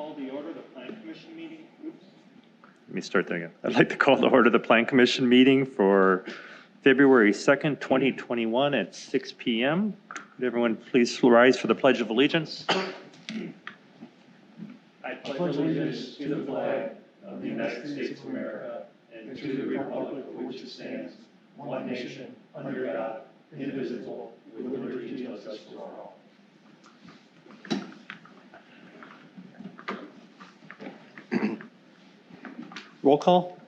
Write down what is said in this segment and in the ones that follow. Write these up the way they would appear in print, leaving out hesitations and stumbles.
call the order of the Plan Commission meeting. Oops. Let me start that again. I'd like to call the order of the Plan Commission meeting for February 2nd, 2021 at 6 p.m. Would everyone please rise for the Pledge of Allegiance? I pledge allegiance to the flag of the United States of America and to the republic for which it stands, one nation, under God, indivisible, with liberty and justice for all. Roll call.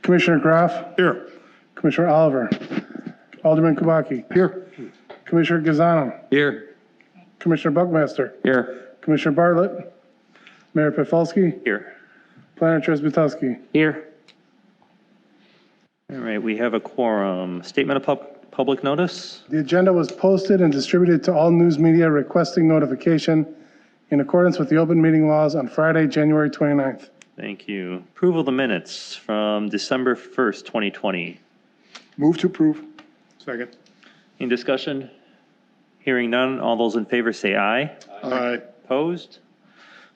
Commissioner Graff. Here. Commissioner Oliver. Alderman Kubaki. Here. Commissioner Gazano. Here. Commissioner Buckmaster. Here. Commissioner Bartlett. Mayor Pefalski. Here. Planner Trezbitowski. Here. All right, we have a quorum. Statement of public notice. The agenda was posted and distributed to all news media requesting notification in accordance with the open meeting laws on Friday, January 29th. Thank you. Approval of the minutes from December 1st, 2020. Move to approve. Second. Any discussion? Hearing none, all those in favor say aye. Aye. Opposed?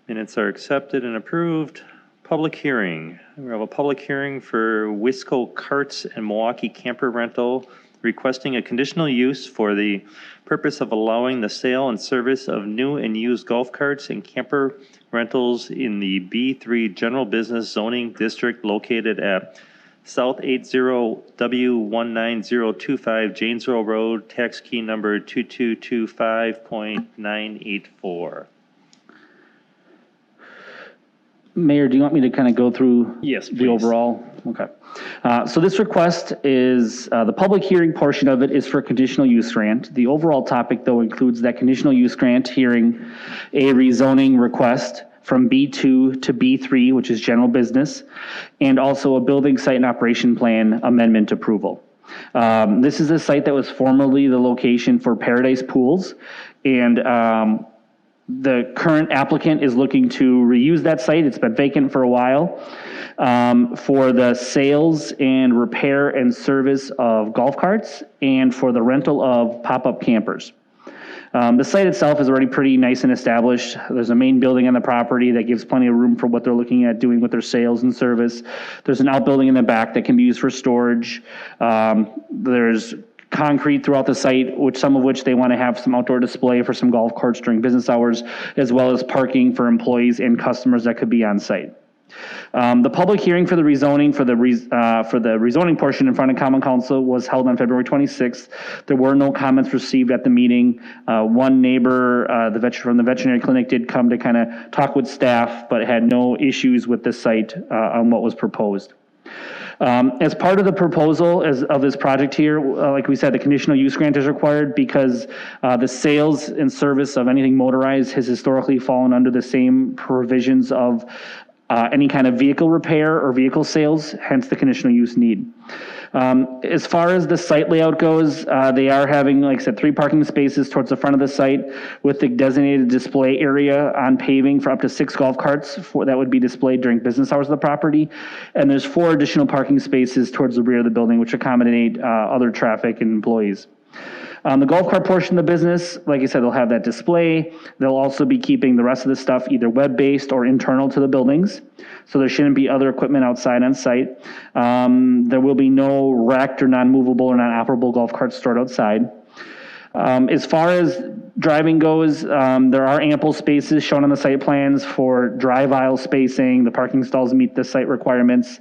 Minutes are accepted and approved. Public hearing. We have a public hearing for Muskego Carts and Milwaukee Camper Rental requesting a conditional use for the purpose of allowing the sale and service of new and used golf carts and camper rentals in the B3 General Business Zoning District located at South 80W19025 Janesville Road, tax key number 2225.984. Mayor, do you want me to kind of go through Yes, the please. overall? Okay. So this request is, the public hearing portion of it is for conditional use grant. The overall topic, though, includes that conditional use grant hearing a rezoning request from B2 to B3, which is general business, and also a building site and operation plan amendment approval. This is a site that was formerly the location for Paradise Pools, and the current applicant is looking to reuse that site. It's been vacant for a while for the sales and repair and service of golf carts and for the rental of pop-up campers. The site itself is already pretty nice and established. There's a main building on the property that gives plenty of room for what they're looking at doing with their sales and service. There's an outbuilding in the back that can be used for storage. There's concrete throughout the site, some of which they want to have some outdoor display for some golf carts during business hours, as well as parking for employees and customers that could be on site. The public hearing for the rezoning for the rezoning portion in front of Common Council was held on February 26th. There were no comments received at the meeting. One neighbor, from the veterinary clinic, did come to kind of talk with staff, but had no issues with the site on what was proposed. As part of the proposal of this project here, like we said, the conditional use grant is required because the sales and service of anything motorized has historically fallen under the same provisions of any kind of vehicle repair or vehicle sales, hence the conditional use need. As far as the site layout goes, they are having, like I said, 3 parking spaces towards the front of the site with the designated display area on paving for up to 6 golf carts that would be displayed during business hours of the property. And there's 4 additional parking spaces towards the rear of the building, which accommodate other traffic and employees. The golf cart portion of the business, like I said, they'll have that display. They'll also be keeping the rest of the stuff either web-based or internal to the buildings. So there shouldn't be other equipment outside on site. There will be no wrecked or non-movable or non-operable golf carts stored outside. As far as driving goes, there are ample spaces shown on the site plans for drive aisle spacing. The parking stalls meet the site requirements.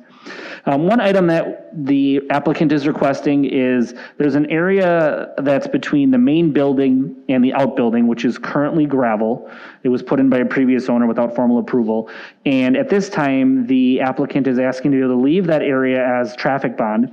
One item that the applicant is requesting is there's an area that's between the main building and the outbuilding, which is currently gravel. It was put in by a previous owner without formal approval. And at this time, the applicant is asking to be able to leave that area as traffic bond,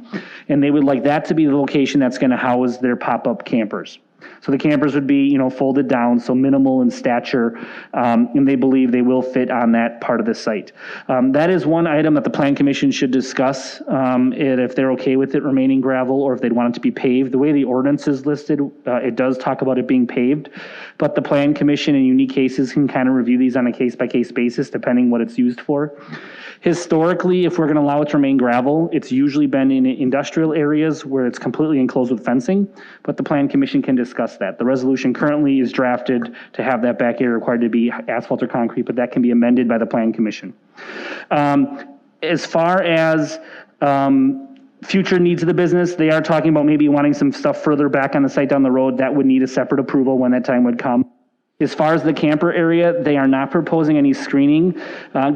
and they would like that to be the location that's going to house their pop-up campers. So the campers would be, folded down, so minimal in stature, and they believe they will fit on that part of the site. That is one item that the Plan Commission should discuss, if they're okay with it remaining gravel or if they'd want it to be paved. The way the ordinance is listed, it does talk about it being paved, but the Plan Commission in unique cases can kind of review these on a case-by-case basis depending what it's used for. Historically, if we're going to allow it to remain gravel, it's usually been in industrial areas where it's completely enclosed with fencing, but the Plan Commission can discuss discussed that. The resolution currently is drafted to have that back area required to be asphalt or concrete, but that can be amended by the Plan Commission. As far as future needs of the business, they are talking about maybe wanting some stuff further back on the site down the road. That would need a separate approval when that time would come. As far as the camper area, they are not proposing any screening.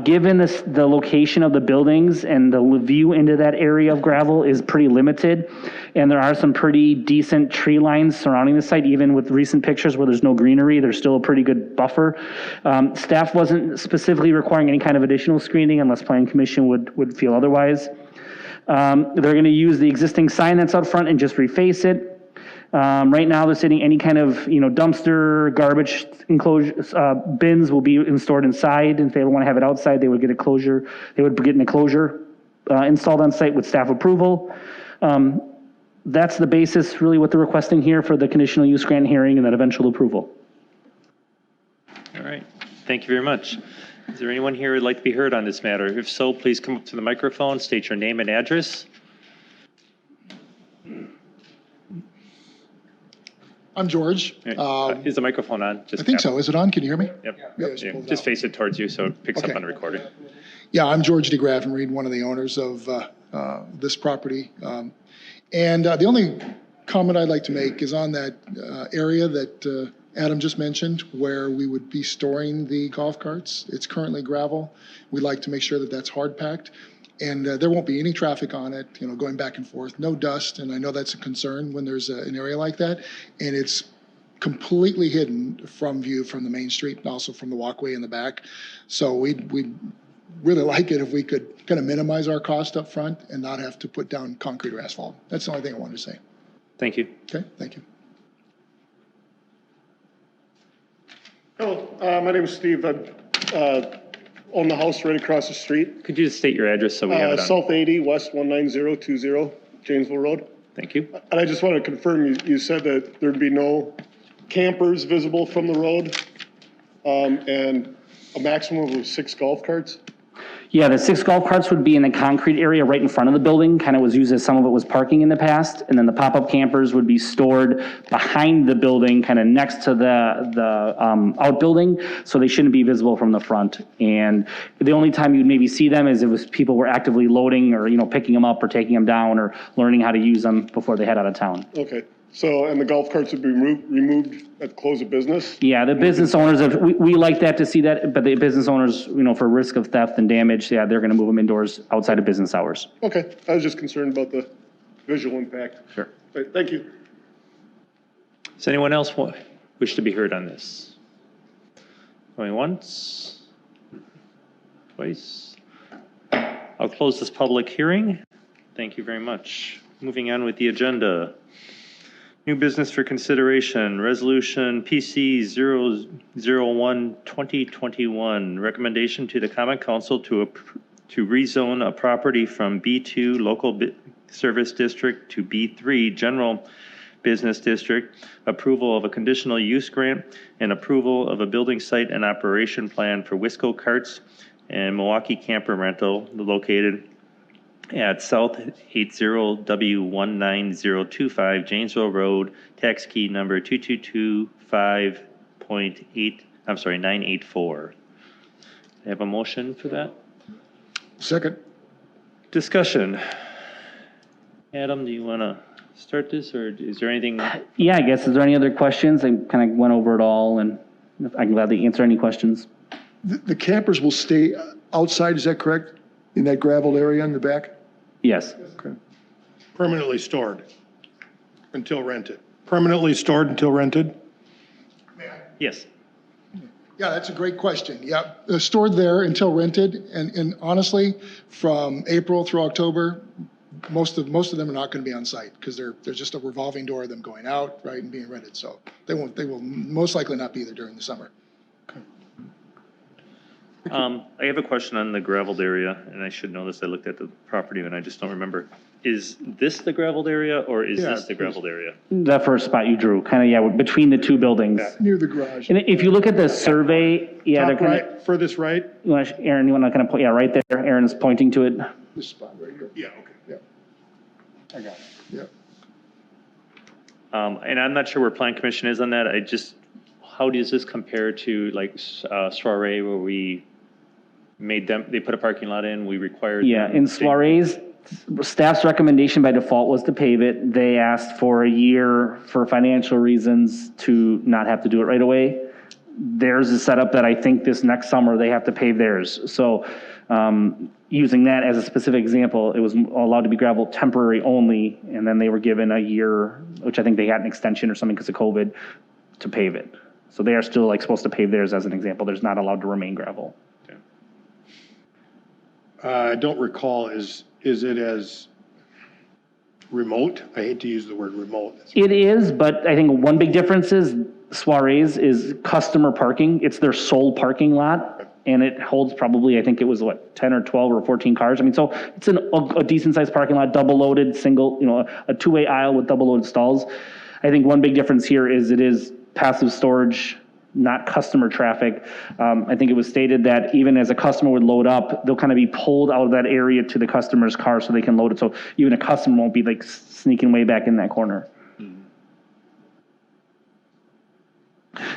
Given the location of the buildings and the view into that area of gravel is pretty limited, and there are some pretty decent tree lines surrounding the site, even with recent pictures where there's no greenery, there's still a pretty good buffer. Staff wasn't specifically requiring any kind of additional screening unless Plan Commission would feel otherwise. They're going to use the existing sign that's out front and just reface it. Right now, they're sitting any kind of, dumpster, garbage enclosure, bins will be stored inside. And if they want to have it outside, they would get a closure. They would get an enclosure installed on site with staff approval. That's the basis, really, what they're requesting here for the conditional use grant hearing and then eventual approval. All right. Thank you very much. Is there anyone here who'd like to be heard on this matter? If so, please come up to the microphone, state your name and address. I'm George. Is the microphone on? I think so. Is it on? Can you hear me? Yep. Yeah, Just face it towards you so it picks up on the recording. Yeah, I'm George DeGraffenreid, one of the owners of this property. And the only comment I'd like to make is on that area that Adam just mentioned, where we would be storing the golf carts. It's currently gravel. We'd like to make sure that that's hard packed. And there won't be any traffic on it, going back and forth, no dust. And I know that's a concern when there's an area like that. And it's completely hidden from view from the main street and also from the walkway in the back. So we'd really like it if we could kind of minimize our cost up front and not have to put down concrete or asphalt. That's the only thing I wanted to say. Thank you. Okay, thank you. Hello, my name is Steve. I own the house right across the street. Could you just state your address so we have it on? South 80, West 19020, Janesville Road. Thank you. And I just want to confirm, you said that there'd be no campers visible from the road, and a maximum of 6 golf carts? Yeah, the 6 golf carts would be in the concrete area right in front of the building, kind of was used as some of it was parking in the past. And then the pop-up campers would be stored behind the building, kind of next to the outbuilding, so they shouldn't be visible from the front. And the only time you'd maybe see them is if people were actively loading or, picking them up or taking them down or learning how to use them before they head out of town. Okay, so, and the golf carts would be removed at the close of business? Yeah, the business owners, we like that to see that, but the business owners, for risk of theft and damage, yeah, they're going to move them indoors outside of business hours. Okay, I was just concerned about the visual impact. Sure. Right, thank you. Does anyone else wish to be heard on this? Going once? Twice? I'll close this public hearing. Thank you very much. Moving on with the agenda. New business for consideration, Resolution PC 001-2021, recommendation to the Common Council to rezone a property from B2 Local Service District to B3 General Business District, approval of a conditional use grant, and approval of a building site and operation plan for Muskego Carts and Milwaukee Camper Rental located at South 80W19025 Janesville Road, tax key number 2225.984. I have a motion for that. Second. Discussion. Adam, do you want to start this, or is there anything? Yeah, I guess, is there any other questions? I kind of went over it all, and I can gladly answer any questions. The campers will stay outside, is that correct? In that gravel area in the back? Yes. Okay. Permanently stored until rented. Permanently stored until rented? Yes. Yeah, that's a great question. Yeah, they're stored there until rented, and honestly, from April through October, most of them are not going to be on site because there's just a revolving door of them going out, right, and being rented. So they will most likely not be there during the summer. I have a question on the gravelled area, and I should know this. I looked at the property and I just don't remember. Is this the gravelled area, or is this the gravelled area? That first spot you drew, kind of, yeah, between the two buildings. Near the garage. And if you look at the survey, yeah, they're Top kind of, right, furthest right? Aaron, you want to kind of put, yeah, right there. Aaron is pointing to it. This spot right here. Yeah, okay. Yeah. I got it. Yeah. And I'm not sure where Plan Commission is on that. How does this compare to like Soiree where we made them, they put a parking lot in, we required. Yeah, them in to- Soirees, staff's recommendation by default was to pave it. They asked for a year for financial reasons to not have to do it right away. Theirs is set up that I think this next summer they have to pave theirs. So using that as a specific example, it was allowed to be gravel temporary only, and then they were given a year, which I think they got an extension or something because of COVID, to pave it. So they are still like supposed to pave theirs as an example. There's not allowed to remain gravel. I don't recall, is it as remote? I hate to use the word remote. It is, but I think one big difference is Soirees is customer parking. It's their sole parking lot, and it holds probably, I think it was 10 or 12 or 14 cars. I mean, so it's a decent sized parking lot, double loaded, single, a two-way aisle with double loaded stalls. I think one big difference here is it is passive storage, not customer traffic. I think it was stated that even as a customer would load up, they'll kind of be pulled out of that area to the customer's car so they can load it. So even a customer won't be like sneaking way back in that corner.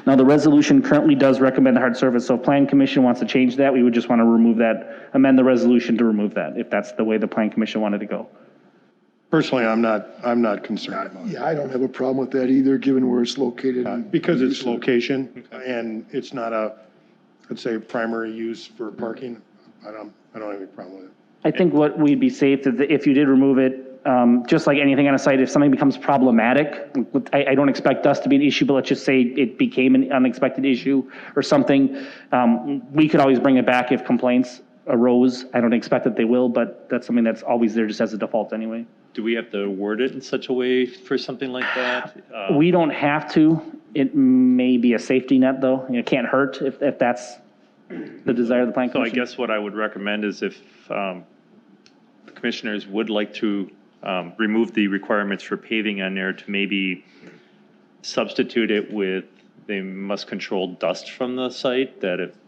Now, the resolution currently does recommend hard surface. So if Plan Commission wants to change that, we would just want to remove that, amend the resolution to remove that, if that's the way the Plan Commission wanted to go. Personally, I'm not concerned about it. Yeah, I don't have a problem with that either, given where it's located. Because it's location and it's not a, let's say, primary use for parking. I don't have any problem with it. I think what we'd be safe is that if you did remove it, just like anything on a site, if something becomes problematic, I don't expect dust to be an issue, but let's just say it became an unexpected issue or something, we could always bring it back if complaints arose. I don't expect that they will, but that's something that's always there just as a default anyway. Do we have to word it in such a way for something like that? We don't have to. It may be a safety net, though. It can't hurt if that's the desire of the Plan So I Commission. guess what I would recommend is if the commissioners would like to remove the requirements for paving on there to maybe substitute it with, they must control dust from the site,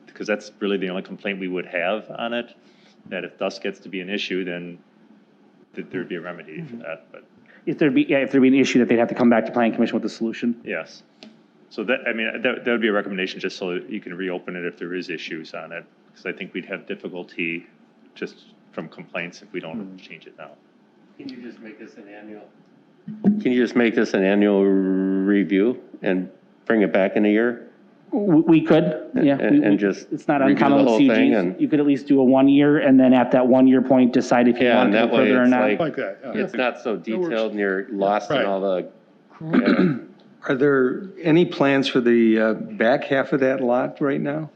because that's really the only complaint we would have on it, that if dust gets to be an issue, then there'd be a remedy for that, but If there'd be an issue that they'd have to come back to Plan Commission with a solution. yes. So that would be a recommendation, just so that you can reopen it if there is issues on it, because I think we'd have difficulty just from complaints if we don't change it now. Can you just make this an annual review and bring it back in a year? We could, yeah. And just It's not review uncommon the with whole thing CUGs. and- You could at least do a 1 year, and then at that 1 year point, decide if you Yeah, want and to go that way further or it's not. like, Like that, yeah. it's not so detailed and you're lost in Right. all the, yeah. Are there any plans for the back half of that lot right now?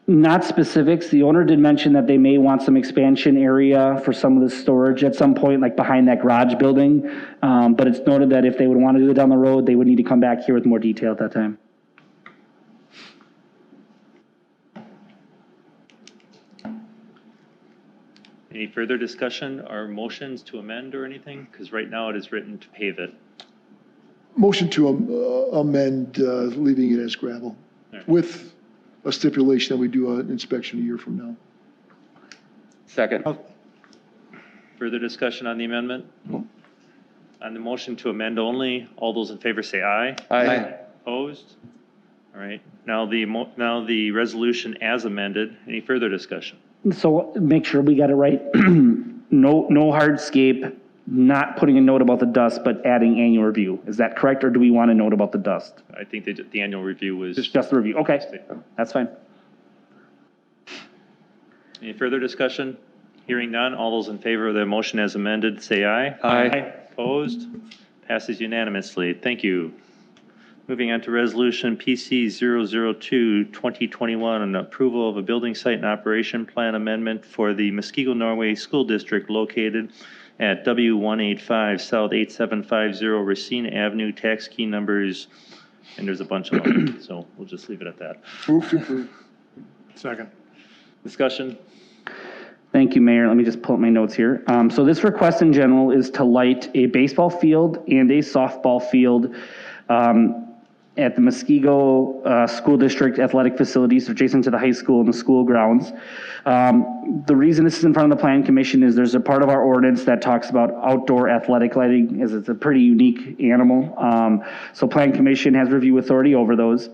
Not specifics. The owner did mention that they may want some expansion area for some of the storage at some point, like behind that garage building. But it's noted that if they would want to do it down the road, they would need to come back here with more detail at that time. Any further discussion or motions to amend or anything? Because right now it is written to pave it. Motion to amend, leaving it as gravel, with a stipulation that we do an inspection a year from now. Second. Further discussion on the amendment? On the motion to amend only, all those in favor say aye. Aye. Opposed? All right, now the resolution as amended, any further discussion? So make sure we got it right. No hardscape, not putting a note about the dust, but adding annual review. Is that correct, or do we want a note about the dust? I think that the annual review was. Just the review. Okay, that's fine. Any further discussion? Hearing none, all those in favor of the motion as amended, say aye. Aye. Opposed? Passes unanimously. Thank you. Moving on to resolution PC 002-2021, an approval of a building site and operation plan amendment for the Muskego, Norway School District located at W185 South 8750 Racine Avenue, tax key numbers, and there's a bunch of them, so we'll just leave it at that. Move to approve. Second. Discussion? Thank you, Mayor. Let me just pull up my notes here. So this request in general is to light a baseball field and a softball field at the Muskego School District athletic facilities adjacent to the high school and the school grounds. The reason this is in front of the Plan Commission is there's a part of our ordinance that talks about outdoor athletic lighting, as it's a pretty unique animal. So Plan Commission has review authority over those.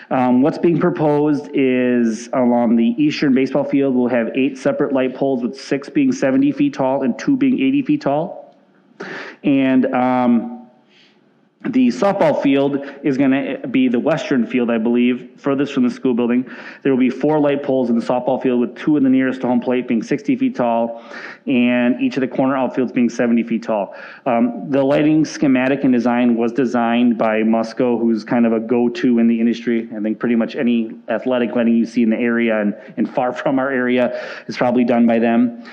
What's being proposed is along the eastern baseball field, we'll have 8 separate light poles, with 6 being 70 feet tall and 2 being 80 feet tall. And the softball field is going to be the western field, I believe, furthest from the school building. There will be 4 light poles in the softball field, with 2 in the nearest to home plate being 60 feet tall, and each of the corner outfields being 70 feet tall. The lighting schematic and design was designed by Muskego, who's kind of a go-to in the industry. I think pretty much any athletic lighting you see in the area and far from our area is probably done by them.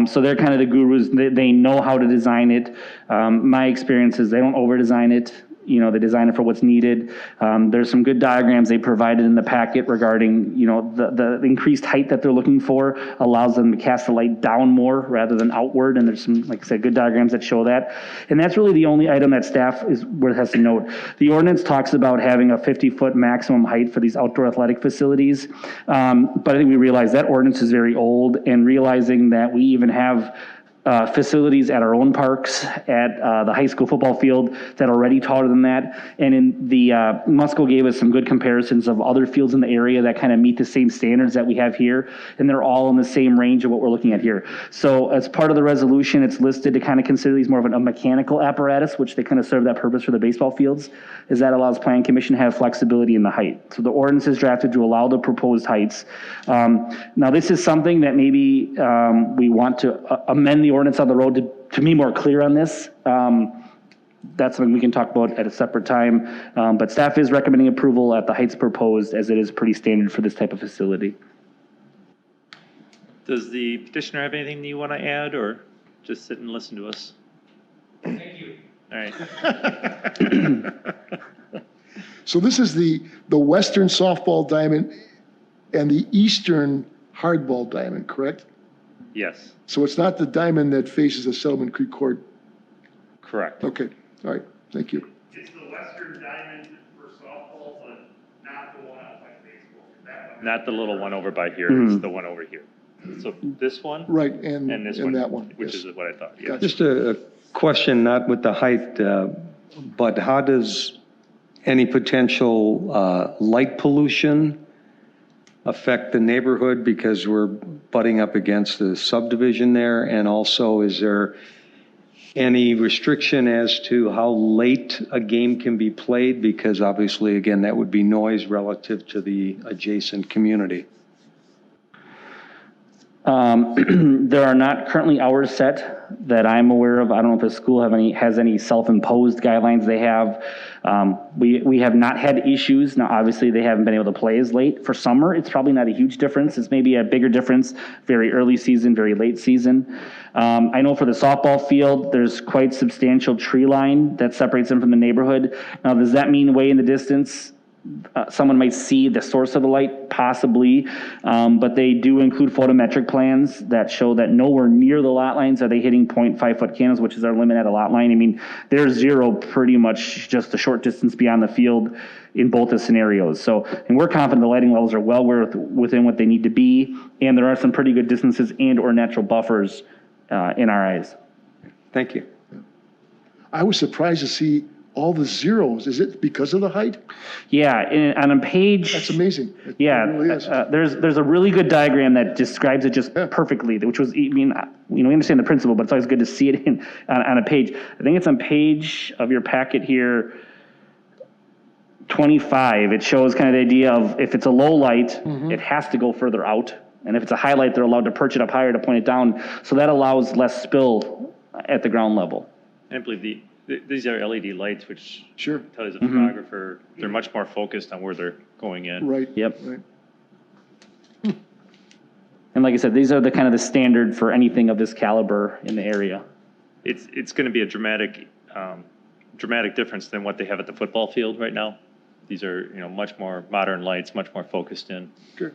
So they're kind of the gurus. They know how to design it. My experience is they don't over-design it. You know, they design it for what's needed. There's some good diagrams they provided in the packet regarding, you know, the increased height that they're looking for allows them to cast the light down more rather than outward. And there's some, like I said, good diagrams that show that. And that's really the only item that staff has to note. The ordinance talks about having a 50-foot maximum height for these outdoor athletic facilities. But I think we realize that ordinance is very old, and realizing that we even have facilities at our own parks, at the high school football field that are already taller than that. And in the, Muskego gave us some good comparisons of other fields in the area that kind of meet the same standards that we have here. And they're all in the same range of what we're looking at here. So as part of the resolution, it's listed to kind of consider these more of a mechanical apparatus, which they kind of serve that purpose for the baseball fields, is that allows Plan Commission to have flexibility in the height. So the ordinance is drafted to allow the proposed heights. Now this is something that maybe we want to amend the ordinance on the road to be more clear on this. That's something we can talk about at a separate time. But staff is recommending approval at the heights proposed, as it is pretty standard for this type of facility. Does the petitioner have anything you want to add, or just sit and listen to us? Thank you. All right. So this is the western softball diamond and the eastern hardball diamond, correct? Yes, So it's not the diamond that faces the Settlement Creek Court? correct. Okay, all right, thank you. It's the western diamond for softball, but not the one out by baseball. That one. Not the little one over by here, it's the one over here. So this one? Right, and this one, that one. which yes. is what I thought, yeah. Gotcha. Just a question, not with the height, but how does any potential light pollution affect the neighborhood, because we're butting up against the subdivision there? And also, is there any restriction as to how late a game can be played? Because obviously, again, that would be noise relative to the adjacent community. There are not currently hours set that I'm aware of. I don't know if the school has any self-imposed guidelines they have. We have not had issues. Now, obviously, they haven't been able to play as late. For summer, it's probably not a huge difference. It's maybe a bigger difference, very early season, very late season. I know for the softball field, there's quite substantial tree line that separates them from the neighborhood. Now, does that mean way in the distance someone might see the source of the light? Possibly, but they do include photometric plans that show that nowhere near the lot lines are they hitting 0.5 foot candles, which is our limit at a lot line. I mean, there's zero pretty much just a short distance beyond the field in both the scenarios. So, and we're confident the lighting levels are well within what they need to be, and there are some pretty good distances and or natural buffers in our eyes. Thank you. I was surprised to see all the zeros. Is it because of the height? Yeah, on a page. That's amazing. It Yeah, really is. there's a really good diagram that describes it just perfectly, which was, I mean, we understand the principle, but it's always good to see it on a page. I think it's on page of your packet here, 25. It shows kind of the idea of if it's a low light, it has to go further out. And if it's a high light, they're allowed to perch it up higher to point it down. So that allows less spill at the ground level. I believe these are LED lights, which Sure. tell you as a photographer, they're much more focused on where they're going in. Right. Yep. Right. And like I said, these are the kind of the standard for anything of this caliber in the area. It's going to be a dramatic difference than what they have at the football field right now. These are, much more modern lights, much more focused in. Sure.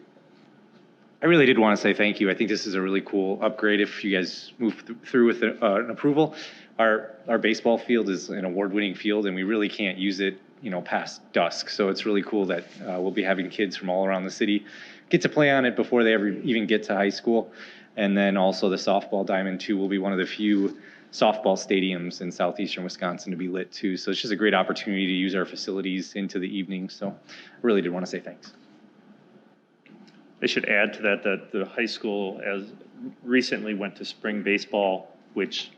I really did want to say thank you. I think this is a really cool upgrade if you guys move through with an approval. Our baseball field is an award-winning field, and we really can't use it past dusk. So it's really cool that we'll be having kids from all around the city get to play on it before they ever even get to high school. And then also the softball diamond too will be one of the few softball stadiums in southeastern Wisconsin to be lit too. So it's just a great opportunity to use our facilities into the evening. So I really did want to say thanks. I should add to that the high school as recently went to spring baseball, which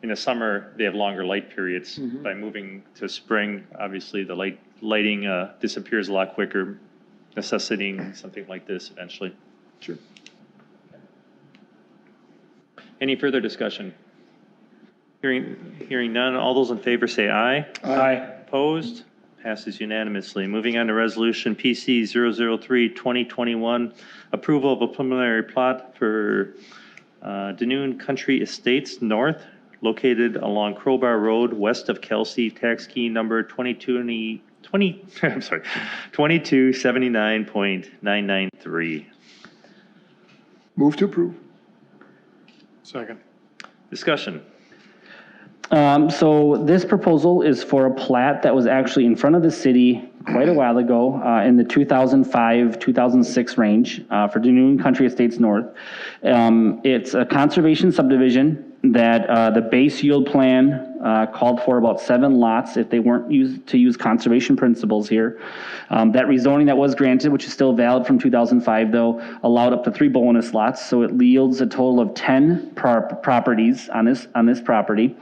in the summer they have longer light periods. By moving to spring, obviously the lighting disappears a lot quicker, necessitating something like this eventually. Sure. Any further discussion? Hearing none, all those in favor say aye. Aye. Opposed? Passes unanimously. Moving on to resolution PC 003-2021, approval of a preliminary plot for Danoon Country Estates North, located along Crowbar Road, west of Kelsey, tax key number 2279.993. Move to approve. Second. Discussion. So this proposal is for a plat that was actually in front of the city quite a while ago, in the 2005-2006 range, for Danoon Country Estates North. It's a conservation subdivision that the base yield plan called for about 7 lots if they weren't used to use conservation principles here. That rezoning that was granted, which is still valid from 2005 though, allowed up to 3 bonus lots, so it yields a total of 10 properties on this property,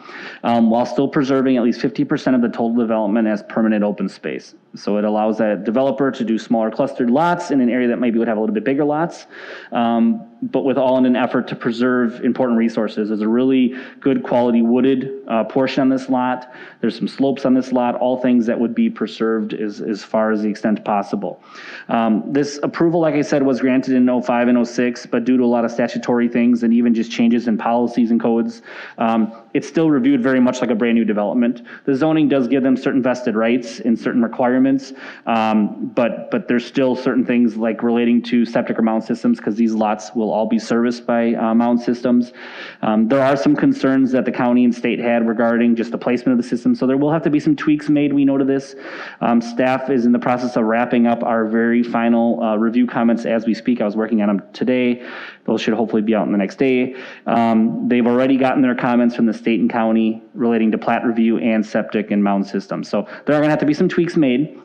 while still preserving at least 50% of the total development as permanent open space. So it allows that developer to do smaller clustered lots in an area that maybe would have a little bit bigger lots, but with all in an effort to preserve important resources. There's a really good quality wooded portion on this lot. There's some slopes on this lot, all things that would be preserved as far as the extent possible. This approval, like I said, was granted in 05 and 06, but due to a lot of statutory things and even just changes in policies and codes, it's still reviewed very much like a brand new development. The zoning does give them certain vested rights and certain requirements, but there's still certain things like relating to septic or mound systems, because these lots will all be serviced by mound systems. There are some concerns that the county and state had regarding just the placement of the system, so there will have to be some tweaks made, we know, to this. Staff is in the process of wrapping up our very final review comments as we speak. I was working on them today. Those should hopefully be out in the next day. They've already gotten their comments from the state and county relating to plat review and septic and mound systems. So there are going to have to be some tweaks made.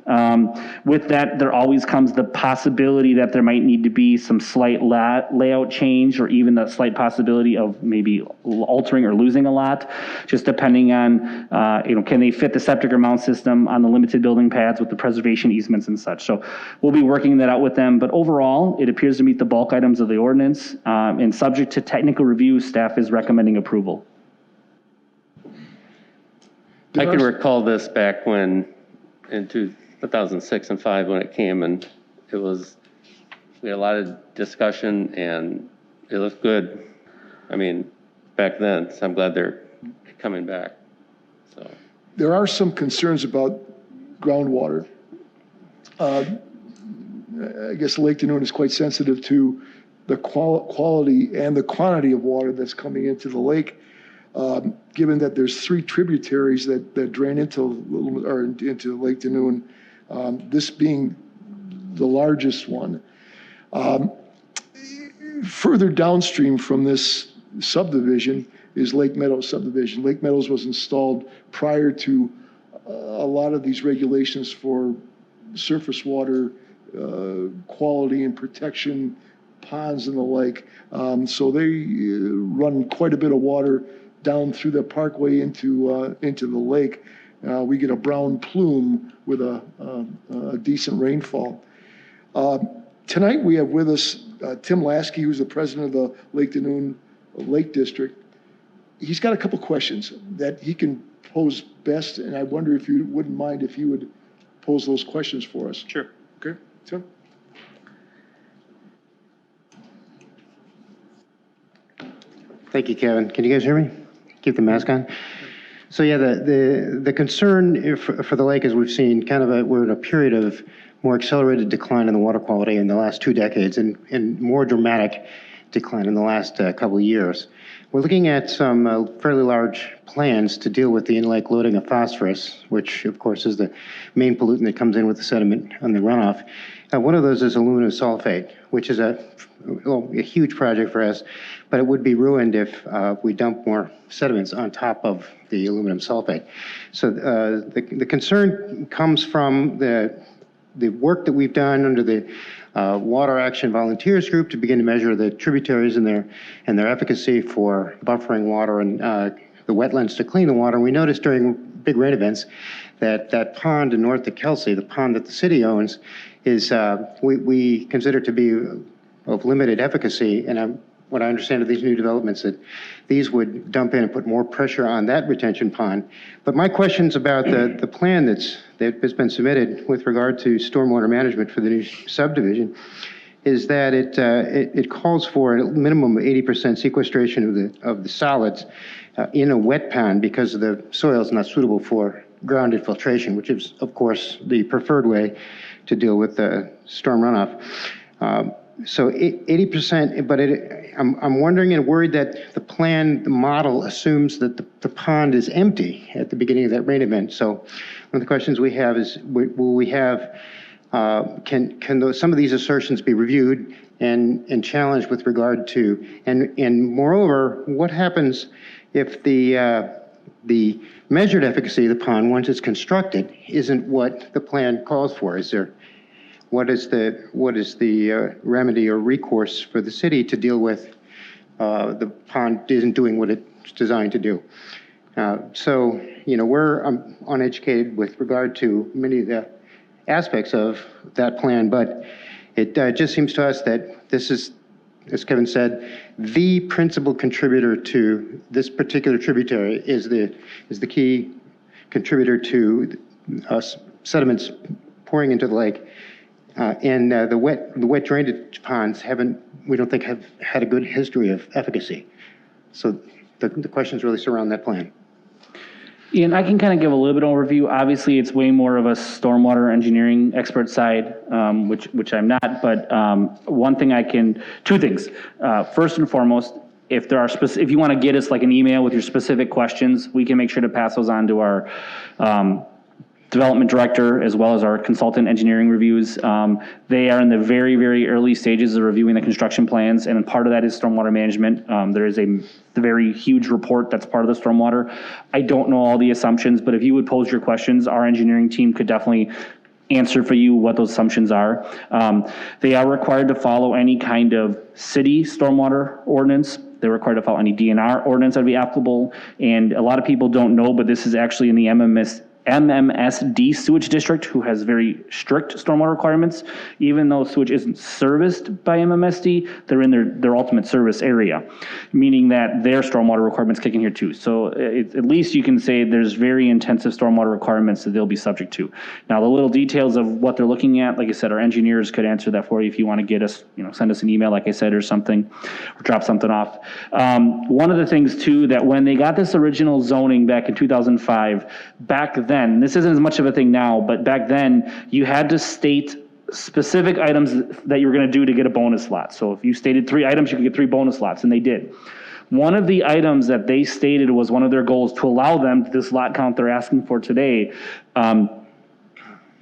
With that, there always comes the possibility that there might need to be some slight layout change, or even the slight possibility of maybe altering or losing a lot, just depending on, can they fit the septic or mound system on the limited building pads with the preservation easements and such. So we'll be working that out with them. But overall, it appears to meet the bulk items of the ordinance, and subject to technical review, staff is recommending approval. I can recall this back when, in 2006 and 5, when it came, and we had a lot of discussion, and it looked good. I mean, back then, so I'm glad they're coming back. So There are some concerns about groundwater. I guess Lake Danoon is quite sensitive to the quality and the quantity of water that's coming into the lake, given that there's 3 tributaries that drain into Lake Danoon, this being the largest one. Further downstream from this subdivision is Lake Meadows subdivision. Lake Meadows was installed prior to a lot of these regulations for surface water quality and protection, ponds in the lake. So they run quite a bit of water down through the parkway into the lake. We get a brown plume with a decent rainfall. Tonight we have with us Tim Lasky, who's the president of the Lake Danoon Lake District. He's got a couple questions that he can pose best, and I wonder if you wouldn't mind if you would pose those questions for us. Sure. Okay, Tim? Thank you, Kevin. Can you guys hear me? Keep the mask on. So yeah, the concern for the lake, as we've seen, we're in a period of more accelerated decline in the water quality in the last 2 decades, and more dramatic decline in the last couple of years. We're looking at some fairly large plans to deal with the in-lake loading of phosphorus, which of course is the main pollutant that comes in with the sediment on the runoff. One of those is aluminum sulfate, which is a huge project for us, but it would be ruined if we dump more sediments on top of the aluminum sulfate. So the concern comes from the work that we've done under the Water Action Volunteers Group to begin to measure the tributaries and their efficacy for buffering water and the wetlands to clean the water. And we noticed during big rain events that pond north of Kelsey, the pond that the city owns, is we consider to be of limited efficacy. And what I understand of these new developments, that these would dump in and put more pressure on that retention pond. But my question's about the plan that has been submitted with regard to stormwater management for the new subdivision, is that it calls for a minimum of 80% sequestration of the solids in a wet pond because the soil is not suitable for ground infiltration, which is, of course, the preferred way to deal with the storm runoff. So 80%, but I'm wondering and worried that the model assumes that the pond is empty at the beginning of that rain event. So one of the questions we have is, will we have, can some of these assertions be reviewed and challenged with regard to, and moreover, what happens if the measured efficacy of the pond, once it's constructed, isn't what the plan calls for? What is the remedy or recourse for the city to deal with the pond isn't doing what it's designed to do? So, we're uneducated with regard to many of the aspects of that plan, but it just seems to us that this is, as Kevin said, the principal contributor to this particular tributary is the key contributor to sediments pouring into the lake. And the wet drainage ponds we don't think have had a good history of efficacy. So the questions really surround that plan. Ian, I can kind of give a little bit of overview. Obviously, it's way more of a stormwater engineering expert side, which I'm not. But two things. First and foremost, if you want to get us like an email with your specific questions, we can make sure to pass those on to our development director, as well as our consultant engineering reviews. They are in the very, very early stages of reviewing the construction plans, and part of that is stormwater management. There is a very huge report that's part of the stormwater. I don't know all the assumptions, but if you would pose your questions, our engineering team could definitely answer for you what those assumptions are. They are required to follow any kind of city stormwater ordinance. They're required to follow any DNR ordinance that would be applicable. And a lot of people don't know, but this is actually in the MMSD sewage district, who has very strict stormwater requirements. Even though sewage isn't serviced by MMSD, they're in their ultimate service area, meaning that their stormwater requirements kick in here too. So at least you can say there's very intensive stormwater requirements that they'll be subject to. Now, the little details of what they're looking at, like I said, our engineers could answer that for you if you want to get us, send us an email, like I said, or something, or drop something off. One of the things too, that when they got this original zoning back in 2005, back then, this isn't as much of a thing now, but back then you had to state specific items that you were going to do to get a bonus lot. So if you stated 3 items, you could get 3 bonus lots, and they did. One of the items that they stated was one of their goals to allow them this lot count they're asking for today,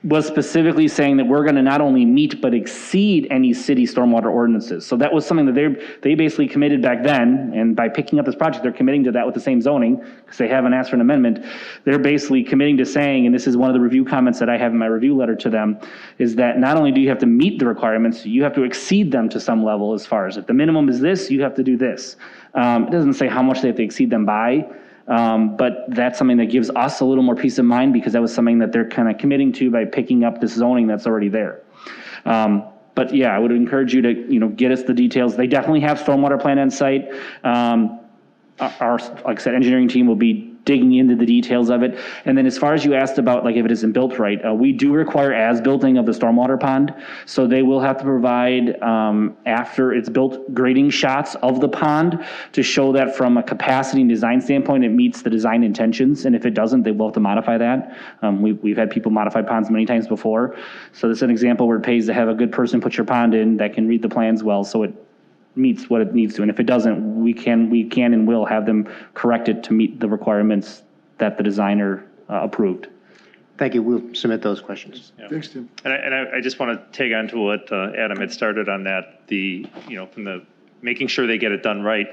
was specifically saying that we're going to not only meet but exceed any city stormwater ordinances. So that was something that they basically committed back then, and by picking up this project, they're committing to that with the same zoning, because they haven't asked for an amendment. They're basically committing to saying, and this is one of the review comments that I have in my review letter to them, is that not only do you have to meet the requirements, you have to exceed them to some level, as far as if the minimum is this, you have to do this. It doesn't say how much they have to exceed them by, but that's something that gives us a little more peace of mind, because that was something that they're kind of committing to by picking up this zoning that's already there. But yeah, I would encourage you to, get us the details. They definitely have stormwater plan on site. Our, like I said, engineering team will be digging into the details of it. And then as far as you asked about, like, if it isn't built right, we do require as-builting of the stormwater pond. So they will have to provide, after it's built, grading shots of the pond to show that from a capacity and design standpoint, it meets the design intentions. And if it doesn't, they will have to modify that. We've had people modify ponds many times before. So this is an example where it pays to have a good person put your pond in that can read the plans well, so it meets what it needs to. And if it doesn't, we can and will have them correct it to meet the requirements that the designer approved. Thank you. We'll submit those questions. Thanks, Tim. And I just want to tag on to what Adam had started on that, from the making sure they get it done right.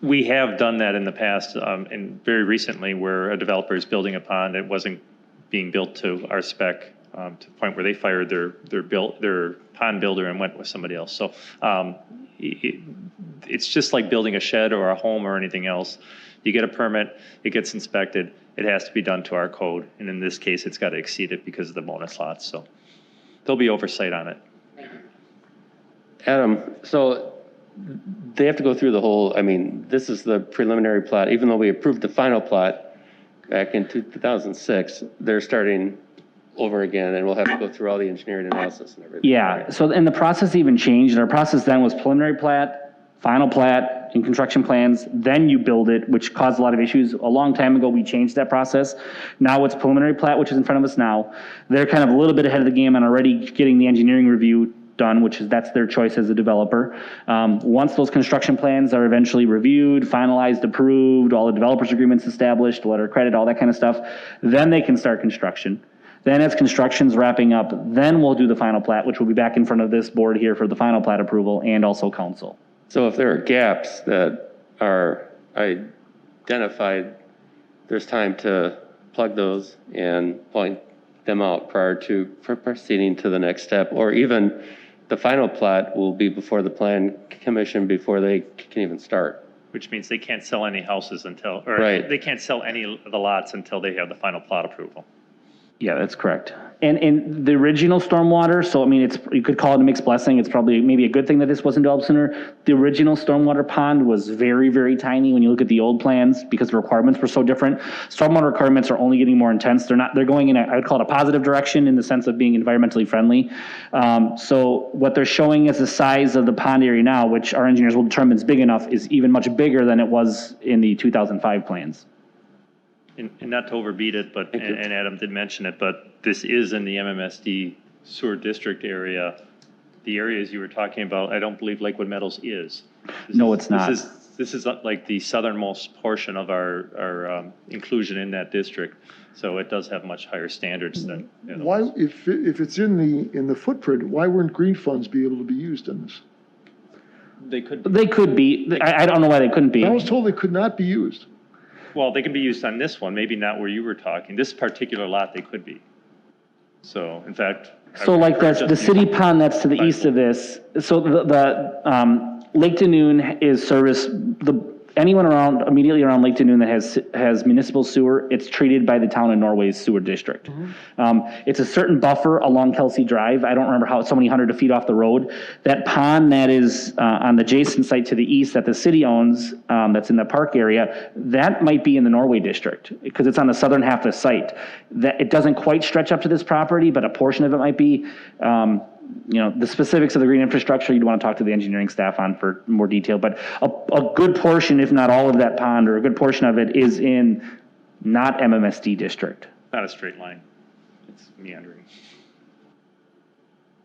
We have done that in the past, and very recently, where a developer is building a pond that wasn't being built to our spec, to the point where they fired their pond builder and went with somebody else. So it's just like building a shed or a home or anything else. You get a permit, it gets inspected, it has to be done to our code, and in this case, it's got to exceed it because of the bonus lots. So there'll be oversight on it. Adam, so they have to go through the whole, this is the preliminary plot, even though we approved the final plot back in 2006, they're starting over again, and we'll have to go through all the engineering analysis and everything. Yeah, right? so, and the process even changed. Our process then was preliminary plat, final plat, and construction plans, then you build it, which caused a lot of issues. A long time ago, we changed that process. Now it's preliminary plat, which is in front of us now. They're kind of a little bit ahead of the game on already getting the engineering review done, that's their choice as a developer. Once those construction plans are eventually reviewed, finalized, approved, all the developers agreements established, letter of credit, all that kind of stuff, then they can start construction. Then as construction's wrapping up, then we'll do the final plat, which will be back in front of this board here for the final plat approval and also council. So if there are gaps that are identified, there's time to plug those and point them out prior to proceeding to the next step, or even the final plat will be before the plan commission before they can even start. Which means they can't sell any houses until, Right. they can't sell any of the lots until they have the final plot approval. Yeah, that's correct. And the original stormwater, so you could call it a mixed blessing. It's probably maybe a good thing that this wasn't developed sooner. The original stormwater pond was very, very tiny when you look at the old plans because the requirements were so different. Stormwater requirements are only getting more intense. They're going in I would call it a positive direction in the sense of being environmentally friendly. So what they're showing as the size of the pond area now, which our engineers will determine is big enough, is even much bigger than it was in the 2005 plans. And not to overbeat it, and Adam did mention it, but this is in the MMSD sewer district area. The areas you were talking about, I don't believe Lakewood Meadows is. No, it's not. This is like the southernmost portion of our inclusion in that district. So it does have much higher standards than. Why, if it's in the footprint, why weren't green funds be able to be used in this? They could. They could be. I don't know why they couldn't be. I was told they could not be used. Well, they can be used on this one, maybe not where you were talking. This particular lot, they could be. So, in fact. So like the city pond that's to the east of this, so the Lake Danoon is anyone immediately around Lake Danoon that has municipal sewer, it's treated by the town of Norway's sewer district. It's a certain buffer along Kelsey Drive. I don't remember so many hundred feet off the road. That pond that is on the adjacent site to the east that the city owns, that's in the park area, that might be in the Norway district because it's on the southern half of the site. That it doesn't quite stretch up to this property, but a portion of it might be. The specifics of the green infrastructure, you'd want to talk to the engineering staff on for more detail, but a good portion, if not all of that pond, or a good portion of it is in not MMSD district. Not a straight line. It's meandering.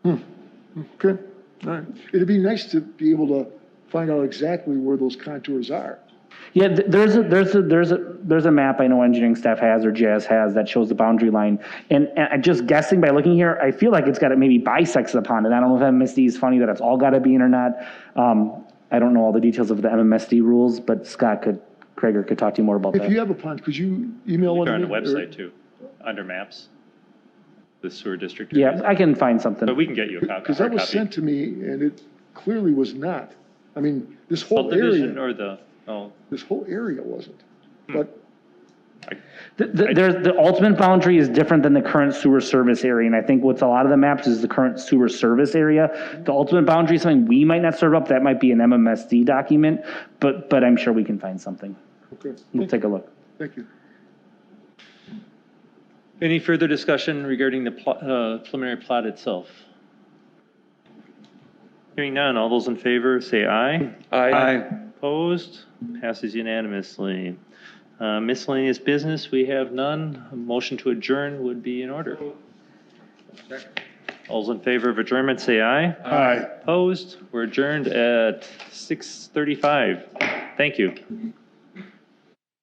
Okay, all right. It'd be nice to be able to find out exactly where those contours are. Yeah, there's a map I know engineering staff has or GIS has that shows the boundary line. And just guessing by looking here, I feel like it's got to maybe bisects the pond. And I don't know if MMSD is funny that it's all got to be in or not. I don't know all the details of the MMSD rules, but Krager could talk to you more about that. If you have a pond, could you email one? They're on the website too, under maps, the sewer district. Yeah, I can find something. But we can get you a copy. Because that was sent to me and it clearly was not. I mean, this whole area. This whole area wasn't, but. The ultimate boundary is different than the current sewer service area, and I think what's a lot of the maps is the current sewer service area. The ultimate boundary is something we might not serve up. That might be an MMSD document, but I'm sure we can find something. Okay. We'll take a look. Thank you. Any further discussion regarding the preliminary plot itself? Hearing none, all those in favor say aye. Aye. Opposed? Passes unanimously. Miscellaneous business, we have none. A motion to adjourn would be in order. All's in favor of adjournment, say aye. Aye. Opposed? We're adjourned at 6:35. Thank you.